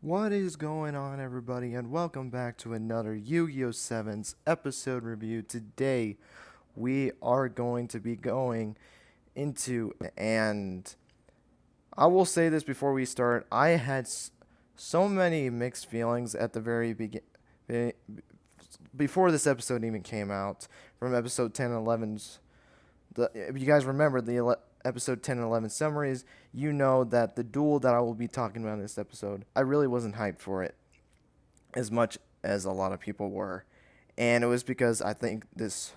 What is going on, everybody, and welcome back to another Yu-Gi-Oh! Sevens episode review. Today, we are going to be going into, and I will say this before we start, I had so many mixed feelings at the very beginning, before this episode even came out, from episode 10 and 11's. If you guys remember the episode 10 and 11 summaries, you know that the duel that I will be talking about in this episode, I really wasn't hyped for it as much as a lot of people were. And it was because I think this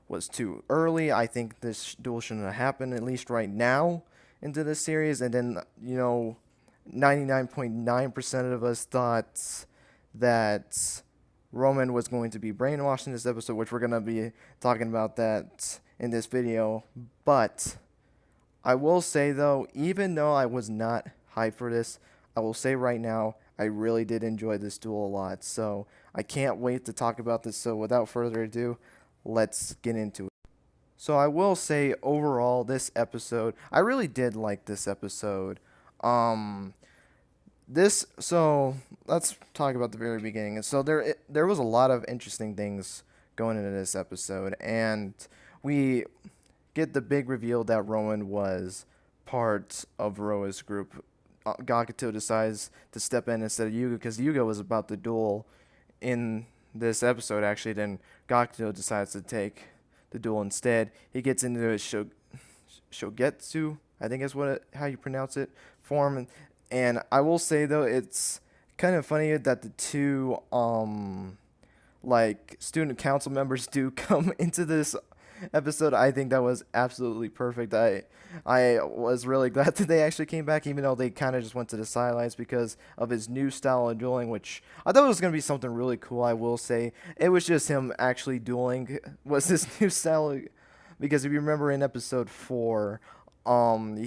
was too early. I think this duel shouldn't have happened, at least right now, into this series. And then, 99.9% of us thought that Roman was going to be brainwashed in this episode, which we're going to be talking about that in this video. But I will say, though, even though I was not hyped for this, I will say right now, I really did enjoy this duel a lot. So I can't wait to talk about this. So without further ado, let's get into it. So I will say, overall, this episode, I really did like this episode. Um, so let's talk about the very beginning. So there was a lot of interesting things going into this episode, and we get the big reveal that Rowan was part of Roa's group. Gakuto decides to step in instead of Yugioh because Yugioh was about to duel in this episode. Actually, then Gakuto decides to take the duel instead. He gets into his shogetsu, I think is how you pronounce it, form. And I will say, though, it's kind of funny that the two student council members do come into this episode. I think that was absolutely perfect. I was really glad that they actually came back, even though they kind of just went to the sidelines because of his new style of dueling, which I thought was going to be something really cool. I will say it was just him actually dueling was his new style, because if you remember in episode 4,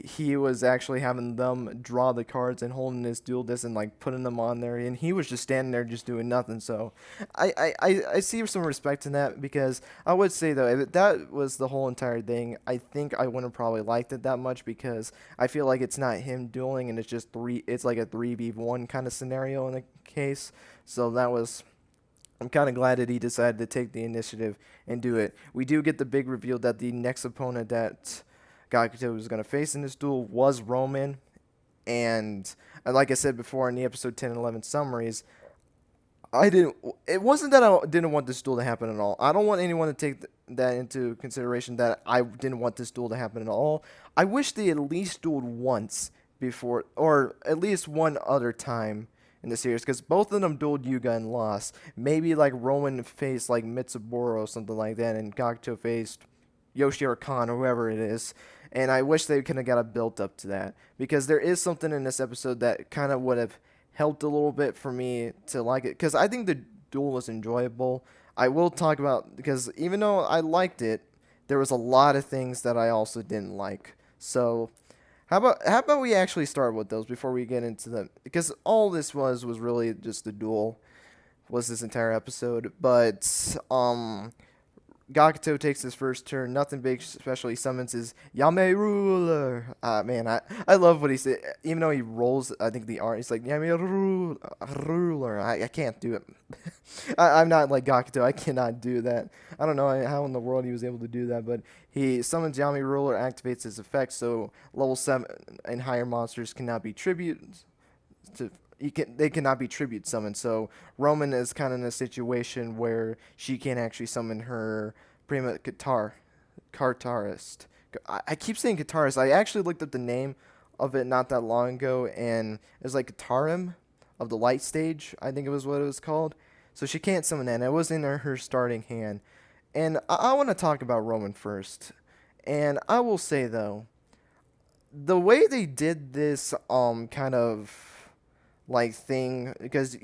he was actually having them draw the cards and holding his duel disc and like putting them on there, and he was just standing there just doing nothing. So I see some respect in that, because I would say, though, if that was the whole entire thing, I think I wouldn't have probably liked it that much, because I feel like it's not him dueling and it's like a 3v1 kind of scenario in the case. So I'm kind of glad that he decided to take the initiative and do it. We do get the big reveal that the next opponent that Gakuto was going to face in this duel was Roman. And like I said before in the episode 10 and 11 summaries, it wasn't that I didn't want this duel to happen at all. I don't want anyone to take that into consideration, that I didn't want this duel to happen at all. I wish they at least dueled once before, or at least one other time in the series, because both of them dueled Yuga and lost. Maybe like Roman faced like Mitsuburo or something like that, and Gakuto faced Yoshi or Khan or whoever it is. And I wish they could have got a built up to that, because there is something in this episode that kind of would have helped a little bit for me to like it, because I think the duel was enjoyable. I will talk about, because even though I liked it, there was a lot of things that I also didn't like. So how about we actually start with those before we get into them, because all this was really just the duel was this entire episode. But Gakuto takes his first turn. Nothing big, especially summons his Yame Ruler. Man, I love what he said. Even though he rolls, I think the R, he's like Yame Ruler. I can't do it. I'm not like Gakuto. I cannot do that. I don't know how in the world he was able to do that, but he summons Yame Ruler, activates his effect, so level 7 and higher monsters cannot be tributes to they cannot be tribute summoned. So Roman is kind of in a situation where she can't actually summon her prima guitarist. I keep saying guitarist. I actually looked up the name of it not that long ago, and it's like Guitarim of the light stage, I think it was what it was called. So she can't summon that, and it was in her starting hand. And I want to talk about Roman first. And I will say, though, the way they did this kind of like thing, because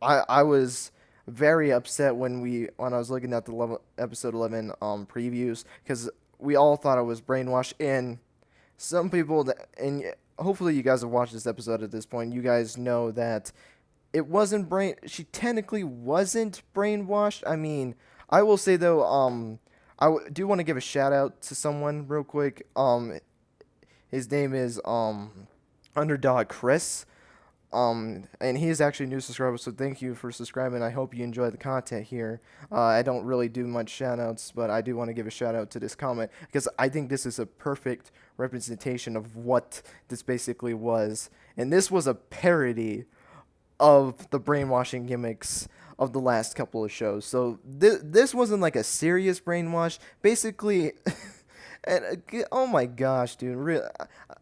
I was very upset when I was looking at the episode 11 previews, because we all thought it was brainwashed, and some people and hopefully you guys have watched this episode at this point, you guys know that it wasn't she technically wasn't brainwashed. I mean, I will say, though, do want to give a shout out to someone real quick. His name is Underdog Chris. And he is actually a new subscriber, so thank you for subscribing. I hope you enjoy the content here. I don't really do much shoutouts, but I do want to give a shout out to this comment because I think this is a perfect representation of what this basically was. And this was a parody of the brainwashing gimmicks of the last couple of shows. So this wasn't like a serious brainwash. Basically, and oh my gosh, dude!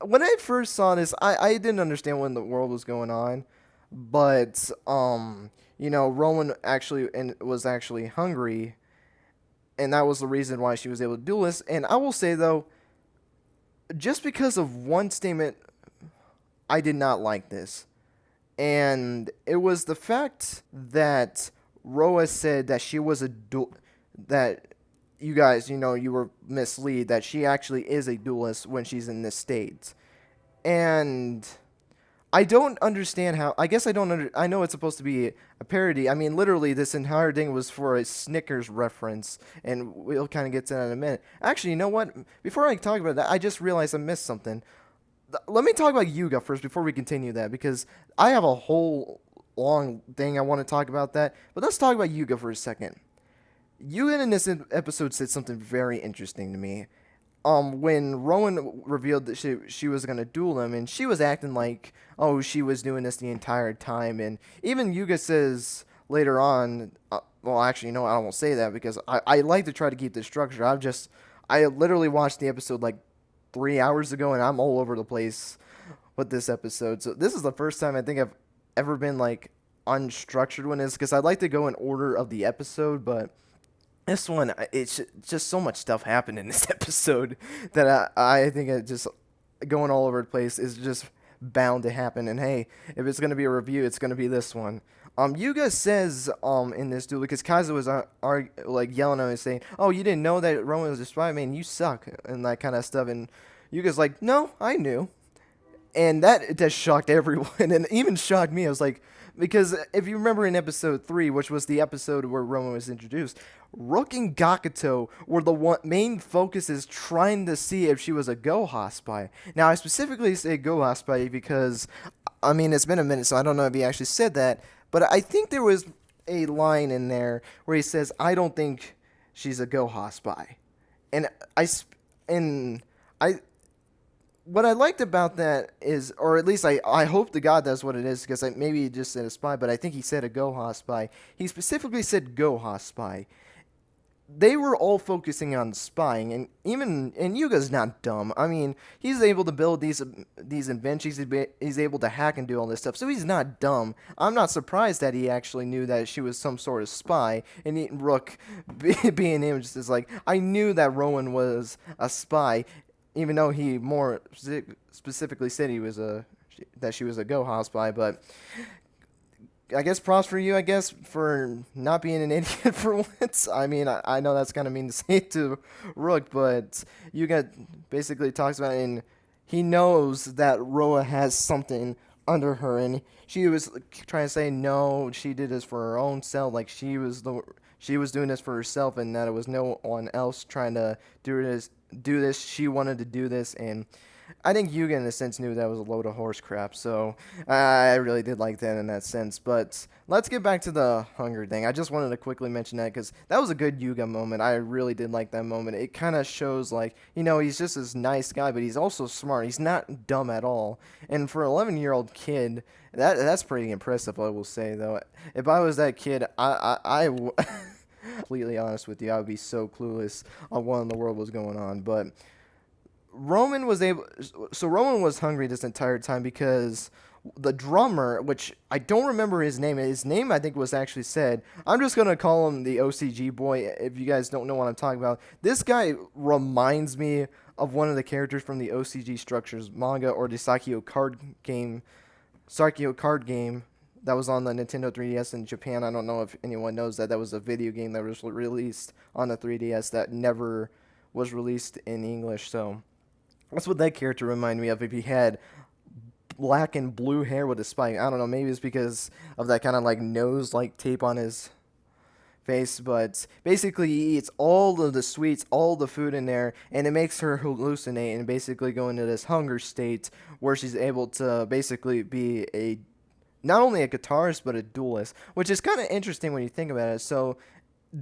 When I first saw this, I didn't understand what in the world was going on, but Rowan actually was actually hungry, and that was the reason why she was able to do this. And I will say though, just because of one statement, I did not like this. And it was the fact that Roa said that she was that you guys, you were misled that she actually is a duelist when she's in this state. And I don't understand how. I guess I don't I know it's supposed to be a parody. I mean, literally, this entire thing was for a Snickers reference, and we'll kind of get to that in a minute. Actually, you know what? Before I talk about that, I just realized I missed something. Let me talk about Yugioh first before we continue that, because I have a whole long thing I want to talk about that. But let's talk about Yugioh for a second. Yugioh in this episode said something very interesting to me. When Rowan revealed that she was gonna duel him, and she was acting like, oh, she was doing this the entire time, and even Yugioh says later on, well, actually, no, I won't say that because I like to try to keep the structure. I literally watched the episode like 3 hours ago, and I'm all over the place with this episode. So this is the first time I think I've ever been like unstructured when it's because I like to go in order of the episode, but this one, it's just so much stuff happened in this episode that I think it just going all over the place is just bound to happen. And hey, if it's gonna be a review, it's gonna be this one. Yugioh says in this duel, because Kaiser was like yelling at him and saying, "Oh, you didn't know that Roman was a spy? Man, you suck," and that kind of stuff. And Yugioh's like, "No, I knew," and that just shocked everyone, and even shocked me. I was like, because if you remember in episode 3, which was the episode where Roman was introduced, Rook and Gakuto were the main focuses trying to see if she was a Goha spy. Now, I specifically say Goha spy because, I mean, it's been a minute, so I don't know if he actually said that, but I think there was a line in there where he says, "I don't think she's a Goha spy," and I what I liked about that is, or at least I hope to God that's what it is, because maybe he just said a spy, but I think he said a Goha spy. He specifically said Goha spy. They were all focusing on spying, and Yugioh's not dumb. I mean, he's able to build these inventions. He's able to hack and do all this stuff, so he's not dumb. I'm not surprised that he actually knew that she was some sort of spy. And Rook, being him, just is like, I knew that Rowan was a spy, even though he more specifically said that she was a Goha spy. But I guess props for you, I guess, for not being an idiot for once. I mean, I know that's kind of mean to say to Rook, but basically talks about it, and he knows that Roa has something under her, and she was trying to say no, she did this for her own self, like she was doing this for herself, and that it was no one else trying to do this. She wanted to do this, and I think Yugioh, in a sense, knew that was a load of horse crap, so I really did like that in that sense. But let's get back to the hunger thing. I just wanted to quickly mention that because that was a good Yugioh moment. I really did like that moment. It kind of shows, like, he's just this nice guy, but he's also smart. He's not dumb at all. And for an 11-year-old kid, that's pretty impressive, I will say, though. If I was that kid, completely honest with you, I would be so clueless on what in the world was going on. But Roman was hungry this entire time because the drummer, which I don't remember his name I think was actually said. I'm just going to call him the OCG boy if you guys don't know what I'm talking about. This guy reminds me of one of the characters from the OCG Structures manga or the Sakio card game that was on the Nintendo 3DS in Japan. I don't know if anyone knows that. That was a video game that was released on the 3DS that never was released in English, so that's what that character reminded me of. If he had black and blue hair with a spike, I don't know, maybe it's because of that kind of like nose like tape on his face, but basically he eats all of the sweets, all the food in there, and it makes her hallucinate and basically go into this hunger state where she's able to basically be a not only a guitarist but a duelist, which is kind of interesting when you think about it. So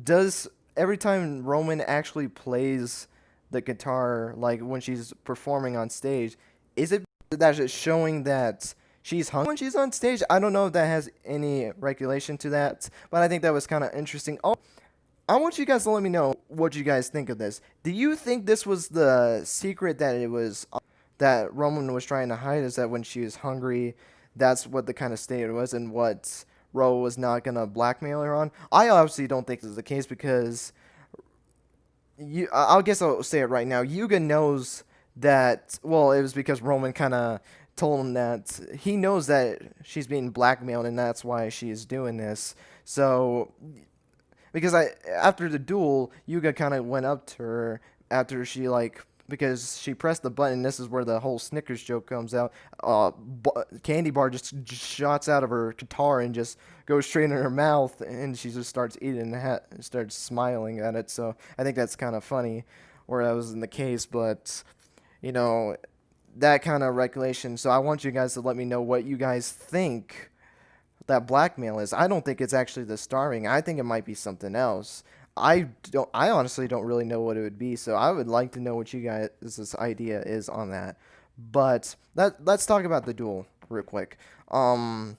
does every time Roman actually plays the guitar, like when she's performing on stage, is it that it's showing that she's hung when she's on stage? I don't know if that has any regulation to that, but I think that was kind of interesting. Oh, I want you guys to let me know what you guys think of this. Do you think this was the secret that it was that Roman was trying to hide? Is that when she was hungry, that's what the kind of state it was, and what Ro was not gonna blackmail her on? I obviously don't think this is the case because I guess I'll say it right now. Yuga knows that. Well, it was because Roman kind of told him that he knows that she's being blackmailed, and that's why she's doing this. So because I after the duel, Yuga kind of went up to her after she like because she pressed the button. This is where the whole Snickers joke comes out. Candy bar just shots out of her guitar and just goes straight in her mouth, and she just starts eating it and starts smiling at it. So I think that's kind of funny, where that was in the case, but you know that kind of regulation. So I want you guys to let me know what you guys think that blackmail is. I don't think it's actually the starving. I think it might be something else. I honestly don't really know what it would be. So I would like to know what you guys this idea is on that. But let's talk about the duel real quick. A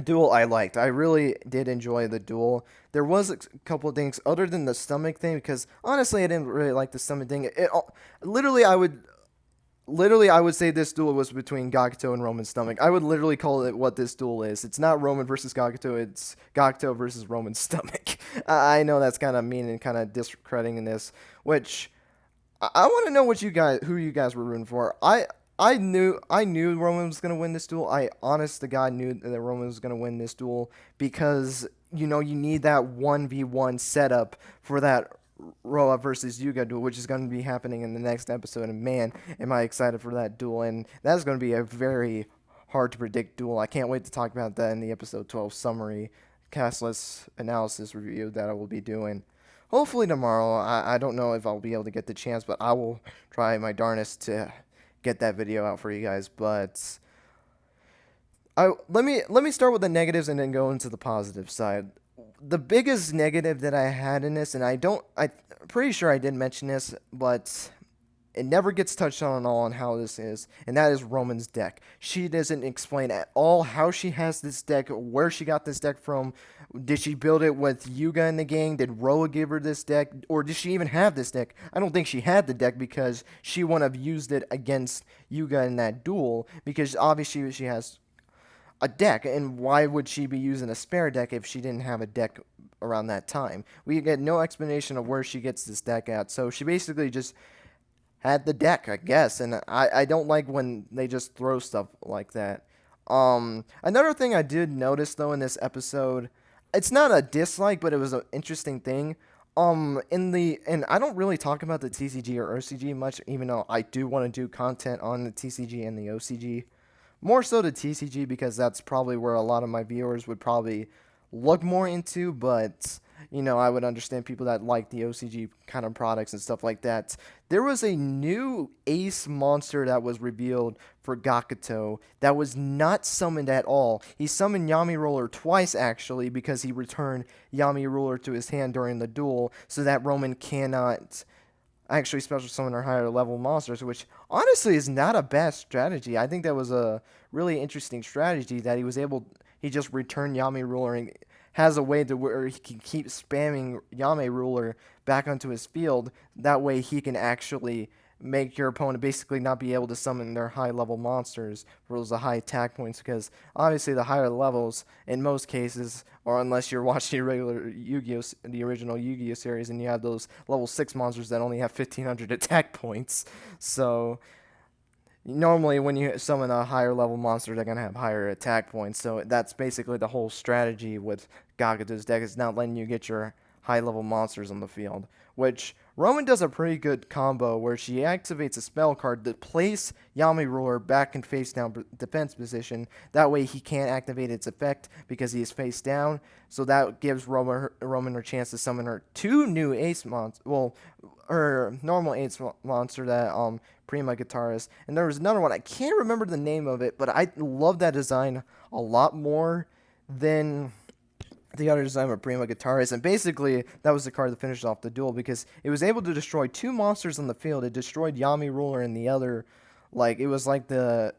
duel I liked. I really did enjoy the duel. There was a couple of things other than the stomach thing because honestly I didn't really like the stomach thing. Literally I would say this duel was between Gakuto and Roman's stomach. I would literally call it what this duel is. It's not Roman versus Gakuto. It's Gakuto versus Roman's stomach. I know that's kind of mean and kind of discrediting this, which I want to know what who you guys were rooting for. I knew Roman was gonna win this duel. I honest to God knew that Roman was gonna win this duel because you need that 1v1 setup for that Roa versus Yuga duel, which is going to be happening in the next episode. And man, am I excited for that duel! And that's going to be a very hard to predict duel. I can't wait to talk about that in the episode 12 summary, cast list analysis review that I will be doing. Hopefully tomorrow. I don't know if I'll be able to get the chance, but I will try my darnest to get that video out for you guys. But let me start with the negatives and then go into the positive side. The biggest negative that I had in this, and I'm pretty sure I did mention this, but it never gets touched on at all on how this is, and that is Roman's deck. She doesn't explain at all how she has this deck, where she got this deck from. Did she build it with Yuga in the gang? Did Roa give her this deck? Or did she even have this deck? I don't think she had the deck because she wouldn't have used it against Yuga in that duel, because obviously she has a deck, and why would she be using a spare deck if she didn't have a deck around that time? We get no explanation of where she gets this deck at, so she basically just had the deck, I guess, and I don't like when they just throw stuff like that. Another thing I did notice, though, in this episode, it's not a dislike, but it was an interesting thing. And I don't really talk about the TCG or OCG much, even though I do want to do content on the TCG and the OCG. More so the TCG because that's probably where a lot of my viewers would probably look more into, but I would understand people that like the OCG kind of products and stuff like that. There was a new ace monster that was revealed for Gakuto that was not summoned at all. He summoned Yami Roller twice actually because he returned Yami Ruler to his hand during the duel so that Roman cannot actually special summon our higher level monsters, which honestly is not a bad strategy. I think that was a really interesting strategy that he just returned Yami Ruler and has a way to where he can keep spamming Yami Ruler back onto his field. That way he can actually make your opponent basically not be able to summon their high level monsters for those high attack points, because obviously the higher levels in most cases, or unless you're watching the original Yu-Gi-Oh series, and you have those level 6 monsters that only have 1500 attack points. So normally when you summon a higher level monster, they're going to have higher attack points. So that's basically the whole strategy with Gakuto's deck, is not letting you get your high-level monsters on the field, which Roman does a pretty good combo where she activates a spell card to place Yami Ruler back in face-down defense position. That way he can't activate its effect because he is face down, so that gives Roman her chance to summon her two new ace monsters. Well, her normal ace monster that Prima Guitarist, and there was another one, I can't remember the name of it, but I love that design a lot more than the other design of Prima Guitarist. And basically that was the card that finished off the duel because it was able to destroy two monsters on the field. It destroyed Yami Ruler and the other, like, it was like the,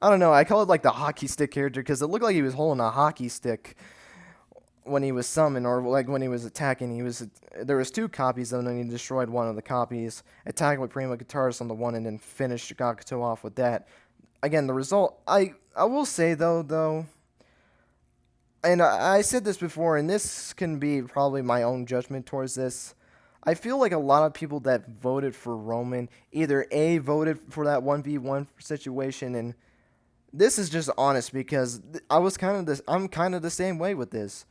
I don't know, I call it like the hockey stick character because it looked like he was holding a hockey stick when he was summoned, or like when he was attacking. There was two copies of him, and he destroyed one of the copies, attacked with Prima Guitarist on the one, and then finished Gakuto off with that. Again, the result, I will say though, and I said this before, and this can be probably my own judgment towards this. I feel like a lot of people that voted for Roman either A, voted for that 1v1 situation, and this is just honest because I'm kind of the same way with this,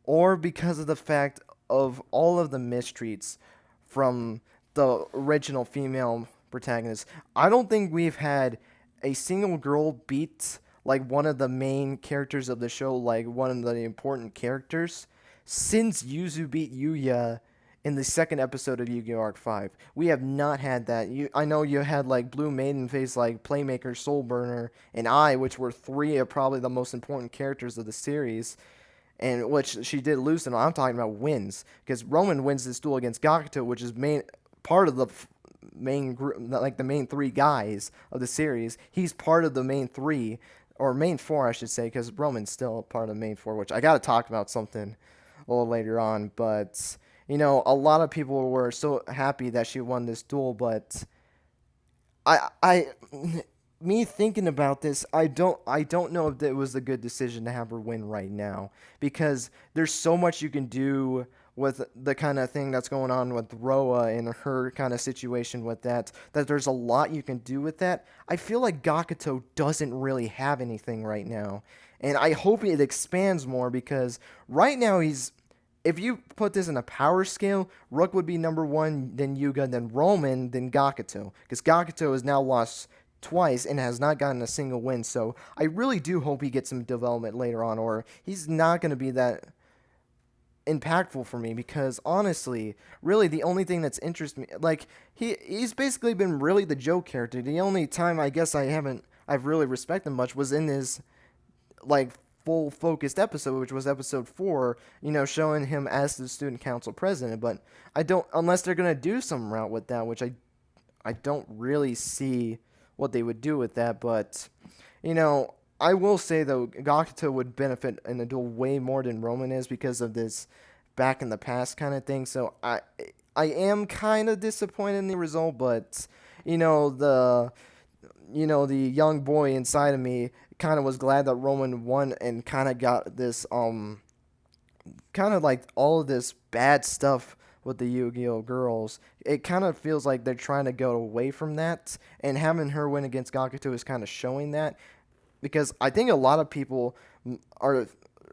or because of the fact of all of the mistreats from the original female protagonist. I don't think we've had a single girl beat like one of the main characters of the show, like one of the important characters, since Yuzu beat Yuya in the second episode of Yu-Gi-Oh! Arc 5. We have not had that. I know you had like Blue Maiden face, like Playmaker, Soulburner, and I, which were three of probably the most important characters of the series, and which she did lose. And I'm talking about wins, because Roman wins this duel against Gakuto, which is part of the main group, like the main three guys of the series. He's part of the main three, or main four, I should say, because Roman's still part of the main four, which I got to talk about something a little later on. But you know, a lot of people were so happy that she won this duel, but me thinking about this, I don't know if it was a good decision to have her win right now, because there's so much you can do with the kind of thing that's going on with Roa and her kind of situation with that there's a lot you can do with that. I feel like Gakuto doesn't really have anything right now, and I hope it expands more, because right now if you put this in a power scale, Rook would be number one, then Yuga, then Roman, then Gakuto, because Gakuto has now lost twice and has not gotten a single win. So I really do hope he gets some development later on, or he's not going to be that impactful for me, because honestly, really the only thing that's interested me, like, he's basically been really the joke character. The only time I guess I've really respected him much was in his like full focused episode, which was episode 4, you know, showing him as the student council president. But I don't, unless they're gonna do some route with that, which I don't really see what they would do with that. But you know, I will say though, Gakuto would benefit in a duel way more than Roman is, because of this back in the past kind of thing. So I am kind of disappointed in the result, but you know, the young boy inside of me kind of was glad that Roman won, and kind of got this kind of like all of this bad stuff with the Yu-Gi-Oh girls. It kind of feels like they're trying to go away from that, and having her win against Gakuto is kind of showing that, because I think a lot of people are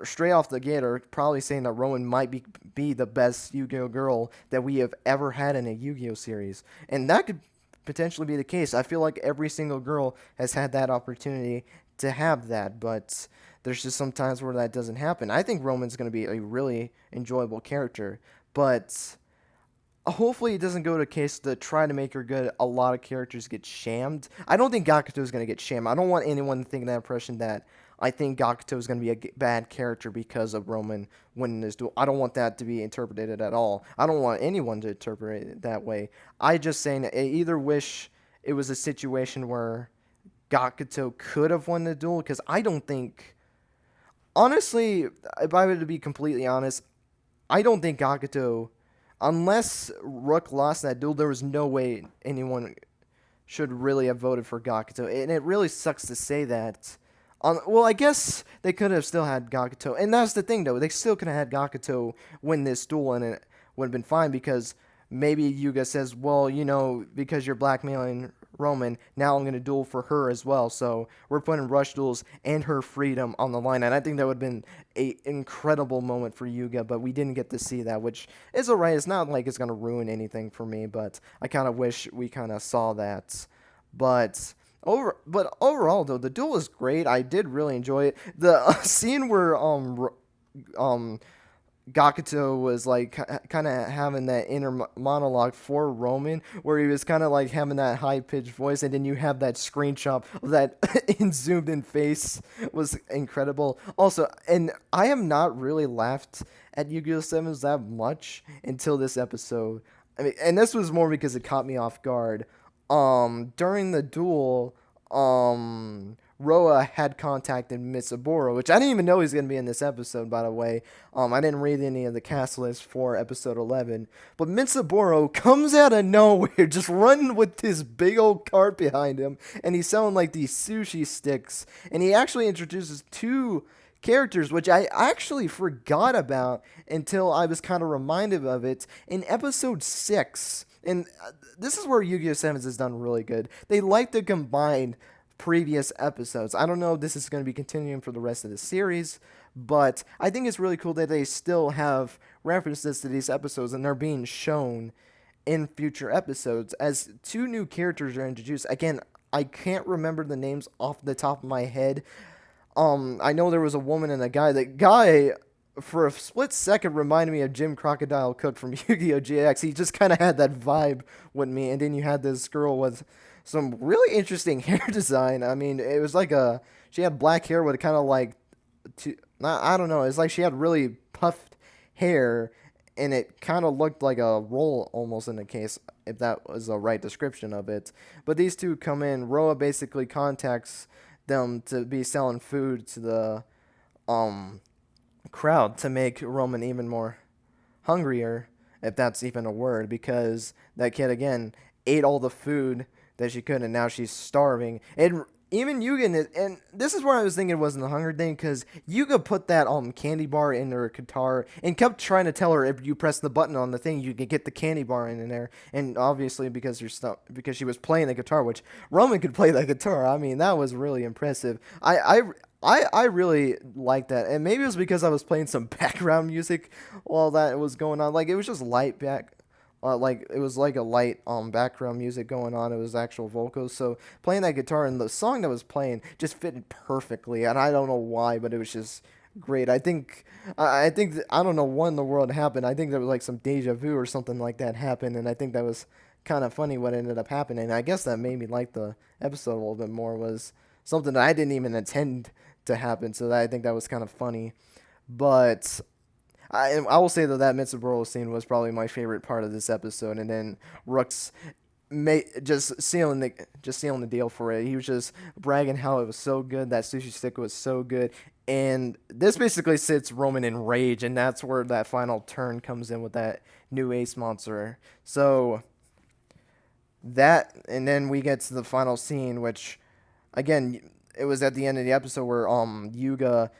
straight off the gate are probably saying that Roman might be the best Yu-Gi-Oh girl that we have ever had in a Yu-Gi-Oh series, and that could potentially be the case. I feel like every single girl has had that opportunity to have that, but there's just some times where that doesn't happen. I think Roman's going to be a really enjoyable character, but hopefully it doesn't go to a case to try to make her good. A lot of characters get shammed. I don't think Gakuto is going to get shammed. I don't want anyone to think that impression that I think Gakuto is going to be a bad character because of Roman winning this duel. I don't want that to be interpreted at all. I don't want anyone to interpret it that way. I just saying I either wish it was a situation where Gakuto could have won the duel, because I don't think, honestly, if I were to be completely honest, I don't think Gakuto, unless Rook lost that duel, there was no way anyone should really have voted for Gakuto. And it really sucks to say that. Well, I guess they could have still had Gakuto. And that's the thing, though. They still could have had Gakuto win this duel, and it would have been fine, because maybe Yuga says, well, you know, because you're blackmailing Roman. Now I'm going to duel for her as well. So we're putting Rush Duels and her freedom on the line. And I think that would have been a incredible moment for Yuga, but we didn't get to see that, which is alright. It's not like it's going to ruin anything for me, but I kind of wish we kind of saw that. But overall, though, the duel was great. I did really enjoy it. The scene where um Gakuto was like kind of having that inner monologue for Roman, where he was kind of like having that high pitched voice, and then you have that screenshot of that in zoomed in face was incredible. Also, and I have not really laughed at Yu-Gi-Oh! Sevens that much until this episode. I mean, and this was more because it caught me off guard. During the duel, Roa had contacted Mitsuboro, which I didn't even know he was going to be in this episode, by the way. I didn't read any of the cast list for episode 11. But Mitsuboro comes out of nowhere, just running with this big old cart behind him, and he's selling like these sushi sticks. And he actually introduces two characters, which I actually forgot about until I was kind of reminded of it in episode 6. And this is where Yu-Gi-Oh! Sevens has done really good. They like to combine previous episodes. I don't know if this is going to be continuing for the rest of the series, but I think it's really cool that they still have references to these episodes and they're being shown in future episodes as two new characters are introduced. Again, I can't remember the names off the top of my head. I know there was a woman and a guy. The guy, for a split second, reminded me of Jim Crocodile Cook from Yu-Gi-Oh! GX. He just kind of had that vibe with me. And then you had this girl with some really interesting hair design. I mean, it was like she had black hair with kind of like, I don't know. It's like she had really puffed hair, and it kind of looked like a roll almost in the case, if that was a right description of it. But these two come in. Roa basically contacts them to be selling food to the crowd to make Roman even more hungrier, if that's even a word, because that kid again ate all the food that she could, and now she's starving. And even Yuga, and this is where I was thinking it wasn't the hunger thing, because Yuga put that candy bar in her guitar and kept trying to tell her if you press the button on the thing, you can get the candy bar in there. And obviously because because she was playing the guitar, which Roman could play the guitar. I mean, that was really impressive. I really liked that, and maybe it was because I was playing some background music while that was going on. Like, it was just light like it was like a light background music going on. It was actual vocals, so playing that guitar and the song that was playing just fitted perfectly, and I don't know why, but it was just great. I don't know what in the world happened. I think there was like some deja vu or something like that happened, and I think that was kind of funny what ended up happening. I guess that made me like the episode a little bit more, was something that I didn't even intend to happen, so I think that was kind of funny. But I will say that Mitsuboro scene was probably my favorite part of this episode, and then Rook's just sealing the deal for it. He was just bragging how it was so good, that sushi stick was so good, and this basically sits Roman in rage, and that's where that final turn comes in with that new ace monster. So that, and then we get to the final scene, which again, it was at the end of the episode where Yuga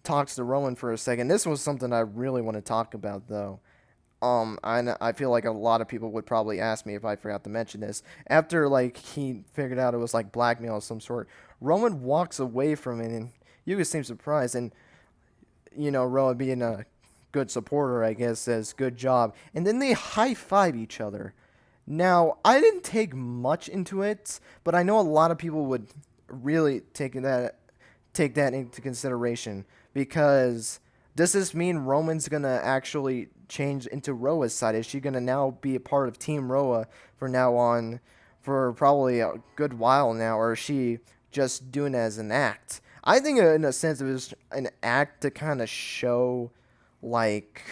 talks to Roman for a second. This was something I really want to talk about, though. I feel like a lot of people would probably ask me if I forgot to mention this. After, like, he figured out it was, like, blackmail of some sort, Roman walks away from it, and Yuga seems surprised, and, Roman being a good supporter, I guess, says, good job. And then they high-five each other. Now, I didn't take much into it, but I know a lot of people would really take that into consideration, because does this mean Roman's gonna actually change into Roa's side? Is she gonna now be a part of Team Roa for now on, for probably a good while now, or is she just doing it as an act? I think in a sense it was an act to kind of show, like,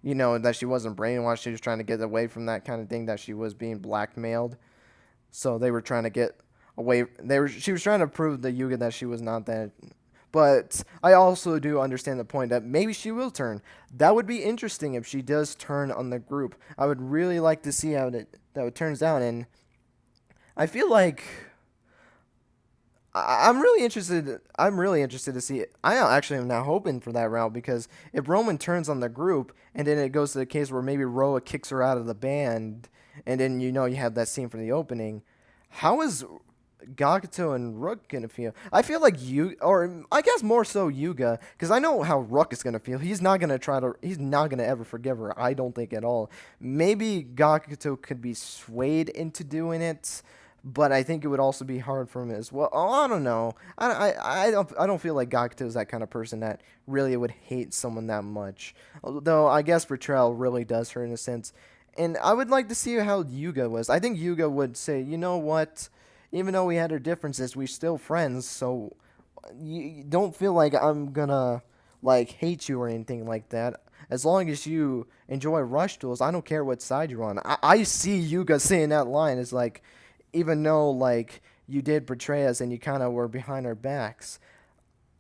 that she wasn't brainwashed. She was trying to get away from that kind of thing, that she was being blackmailed. So they were trying to get away. She was trying to prove to Yuga that she was not that. But I also do understand the point that maybe she will turn. That would be interesting if she does turn on the group. I would really like to see how that turns out. And I feel like I'm really interested. I'm really interested to see it. I actually am now hoping for that route, because if Roman turns on the group and then it goes to the case where maybe Roa kicks her out of the band, and then you have that scene from the opening. How is Gakuto and Rook gonna feel? I feel like or I guess more so Yuga, because I know how Rook is gonna feel. He's not gonna he's not gonna ever forgive her. I don't think at all. Maybe Gakuto could be swayed into doing it, but I think it would also be hard for him as well. Oh, I don't know. I don't feel like Gakuto is that kind of person that really would hate someone that much. Although I guess betrayal really does hurt in a sense. And I would like to see how Yuga was. I think Yuga would say, you know what? Even though we had our differences, we're still friends. So you don't feel like I'm gonna like hate you or anything like that. As long as you enjoy rush duels, I don't care what side you're on. I see Yuga saying that line is like, even though like you did betray us and you kind of were behind our backs,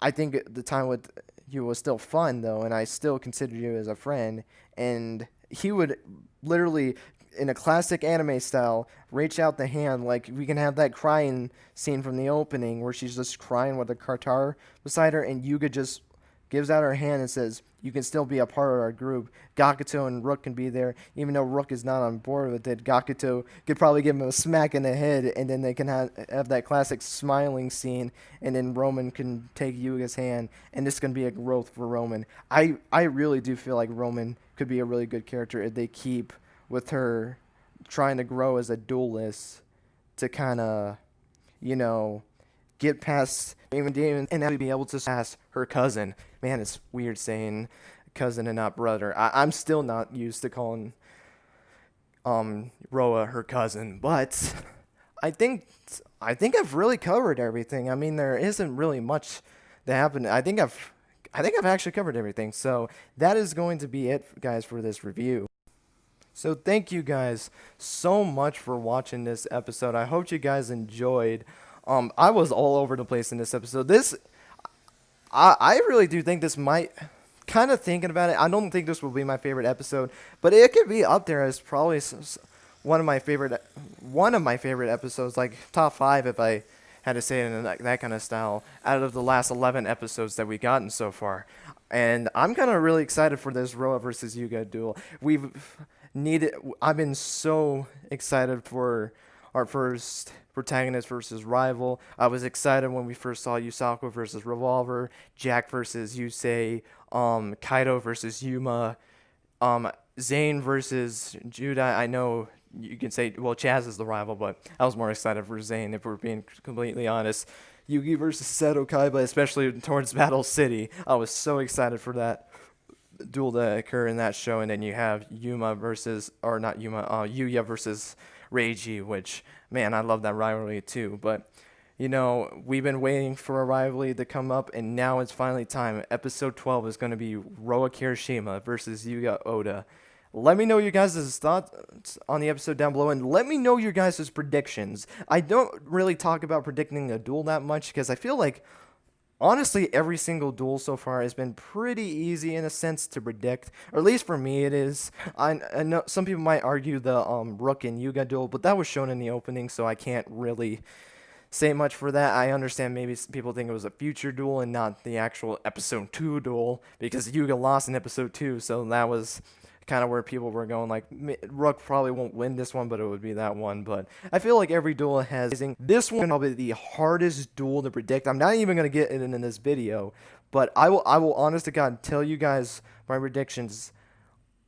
I think the time with you was still fun though, and I still consider you as a friend. And he would literally, in a classic anime style, reach out the hand like we can have that crying scene from the opening where she's just crying with a guitar beside her, and Yuga just gives out her hand and says, "You can still be a part of our group." Gakuto and Rook can be there, even though Rook is not on board with it. Gakuto could probably give him a smack in the head, and then they can have that classic smiling scene, and then Roman can take Yuga's hand, and this is gonna be a growth for Roman. I really do feel like Roman could be a really good character if they keep with her trying to grow as a duelist to kind of, you know, get past even Damon and actually be able to pass her cousin. Man, it's weird saying cousin and not brother. I'm still not used to calling Roa her cousin, but I think I've really covered everything. I mean, there isn't really much that happened. I think I've actually covered everything. So that is going to be it, guys, for this review. So thank you guys so much for watching this episode. I hope you guys enjoyed. I was all over the place in this episode. I really do think this might, kind of thinking about it, I don't think this will be my favorite episode, but it could be up there as probably one of my favorite episodes, like top 5 if I had to say it in that kind of style, out of the last 11 episodes that we've gotten so far. And I'm kind of really excited for this Roa versus Yugioh duel. I've been so excited for our first protagonist versus rival. I was excited when we first saw Yusaku versus Revolver, Jack versus Yusei, Kaido versus Yuma, Zane versus Judah. I know you can say, well, Chaz is the rival, but I was more excited for Zane, if we're being completely honest. Yugi versus Seto Kaiba, especially towards Battle City. I was so excited for that duel to occur in that show. And then you have Yuya versus Reiji, which, man, I love that rivalry too. But, we've been waiting for a rivalry to come up, and now it's finally time. Episode 12 is going to be Roa Kirishima versus Yuga Oda. Let me know your guys' thoughts on the episode down below, and let me know your guys' predictions. I don't really talk about predicting a duel that much, because I feel like, honestly, every single duel so far has been pretty easy in a sense to predict, or at least for me it is. I know some people might argue the Rook and Yuga duel, but that was shown in the opening, so I can't really say much for that. I understand maybe people think it was a future duel and not the actual episode 2 duel, because Yuga lost in episode 2, so that was kind of where people were going like, Rook probably won't win this one, but it would be that one. But I feel like every duel has, this one probably the hardest duel to predict. I'm not even going to get it in this video, but I will honest to God tell you guys my predictions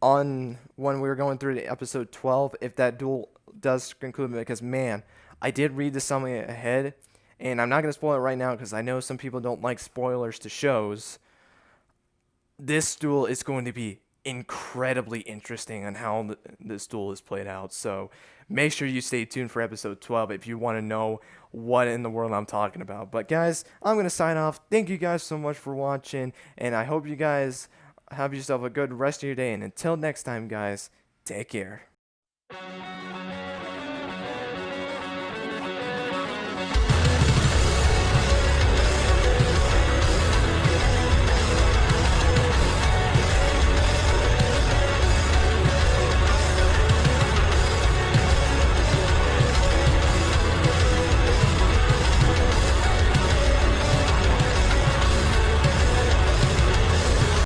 on when we were going through the episode 12 if that duel does conclude, because man, I did read the summary ahead, and I'm not going to spoil it right now because I know some people don't like spoilers to shows. This duel is going to be incredibly interesting on how this duel is played out. So make sure you stay tuned for episode 12 if you want to know what in the world I'm talking about. But guys, I'm going to sign off. Thank you guys so much for watching, and I hope you guys have yourself a good rest of your day. And until next time, guys, take care.